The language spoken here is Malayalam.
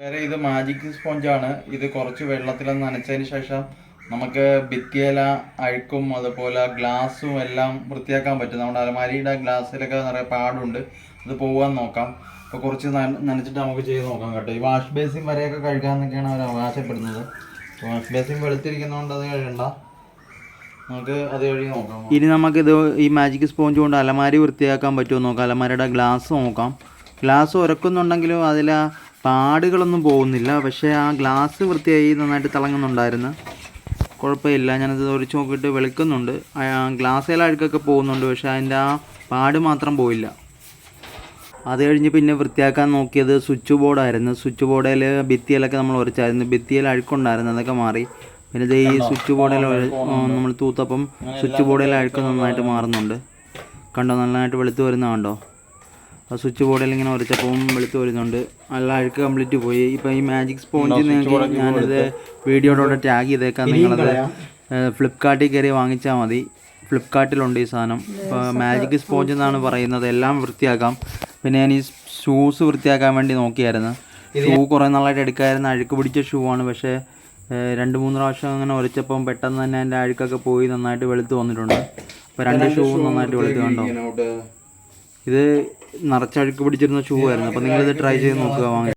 വേറെ ഇത് മാജിക് സ്പോഞ്ചാണ്. ഇത് കുറച്ച് വെള്ളത്തിലൊന്ന് നനച്ചതിന് ശേഷം നമുക്ക് ഭിത്തിയില അഴുക്കും അതുപോലെ ഗ്ലാസും എല്ലാം വൃത്തിയാക്കാൻ പറ്റും. നമ്മുടെ അലമാരിയുടെ ഗ്ലാസ്സിലൊക്കെ നിറയെ പാടുണ്ട്, അത് പോകാൻ നോക്കാം. അപ്പോൾ കുറച്ച് നനച്ചിട്ട് നമുക്ക് ചെയ്ത് നോക്കാം കേട്ടോ. ഈ വാഷ് ബേസിൻ വരെയൊക്കെ കഴുകാമെന്നൊക്കെയാണ് അവർ അവകാശപ്പെടുന്നത്. വാഷ് ബേസിൻ വെളുത്തിരിക്കുന്നതുകൊണ്ട് അത് കഴുകണ്ട, നമുക്ക് അത് കഴുകി നോക്കാം. ഇനി നമുക്കിത് ഈ മാജിക് സ്പോഞ്ച് കൊണ്ട് അലമാരി വൃത്തിയാക്കാൻ പറ്റുമോ നോക്കാം. അലമാരിയുടെ ഗ്ലാസ് നോക്കാം. ഗ്ലാസ് ഉരക്കുന്നുണ്ടെങ്കിലും അതിൽ പാടുകളൊന്നും പോകുന്നില്ല, പക്ഷേ ആ ഗ്ലാസ് വൃത്തിയായി നന്നായിട്ട് തിളങ്ങുന്നുണ്ടായിരുന്നു. കുഴപ്പമില്ല, ഞാനത് ഉരച്ച് നോക്കിയിട്ട് വെളുക്കുന്നുണ്ട്. ഗ്ലാസ്സിലെ അഴുക്കൊക്കെ പോകുന്നുണ്ട്, പക്ഷേ അതിൻ്റെ ആ പാട് മാത്രം പോയില്ല. അത് കഴിഞ്ഞ് പിന്നെ വൃത്തിയാക്കാൻ നോക്കിയത് സ്വിച്ച് ബോർഡായിരുന്നു. സ്വിച്ച് ബോർഡിൽ ഭിത്തിയിലൊക്കെ നമ്മൾ ഉരച്ചായിരുന്നു. ഭിത്തിയിൽ അഴുക്കുണ്ടായിരുന്നു, അതൊക്കെ മാറി. പിന്നെ ഇത് ഈ സ്വിച്ച് ബോർഡിൽ നമ്മൾ തൂത്തപ്പം സ്വിച്ച് ബോർഡിലെ അഴുക്ക് നന്നായിട്ട് മാറുന്നുണ്ട്. കണ്ടോ, നന്നായിട്ട് വെളുത്ത് വരുന്ന കണ്ടോ. ആ സ്വിച്ച് ബോർഡിൽ ഇങ്ങനെ ഉരച്ചപ്പം വെളുത്ത് വരുന്നുണ്ട്, നല്ല അഴുക്ക് കംപ്ലീറ്റ് പോയി. ഇപ്പം ഈ മാജിക് സ്പോഞ്ച് നിങ്ങൾക്ക് ഞാനിത് വീഡിയോയോടെ ടാഗ് ചെയ്തേക്കാം. നിങ്ങളത് ഫ്ലിപ്കാർട്ടിൽ കയറി വാങ്ങിച്ചാൽ മതി. ഫ്ലിപ്കാർട്ടിലുണ്ട് ഈ സാധനം. ഇപ്പോൾ മാജിക് സ്പോഞ്ച് എന്നാണ് പറയുന്നത്. എല്ലാം വൃത്തിയാക്കാം. പിന്നെ ഞാൻ ഈ ഷൂസ് വൃത്തിയാക്കാൻ വേണ്ടി നോക്കിയായിരുന്നു. ഷൂ കുറേ നാളായിട്ട് എടുക്കാമായിരുന്നു. അഴുക്ക് പിടിച്ച ഷൂ ആണ്, പക്ഷേ 2-3 പ്രാവശ്യം അങ്ങനെ ഉരച്ചപ്പം പെട്ടെന്ന് തന്നെ എൻ്റെ അഴുക്കൊക്കെ പോയി നന്നായിട്ട് വെളുത്ത് വന്നിട്ടുണ്ട്. അപ്പോൾ 2 ഷൂ നന്നായിട്ട് വെളുത്ത് കണ്ടോ. ഇത് നിറച്ചഴുക്ക് പിടിച്ചിരുന്ന ഷൂ ആയിരുന്നു. അപ്പോൾ നിങ്ങളിത് ട്രൈ ചെയ്ത് നോക്കുക, വാങ്ങി.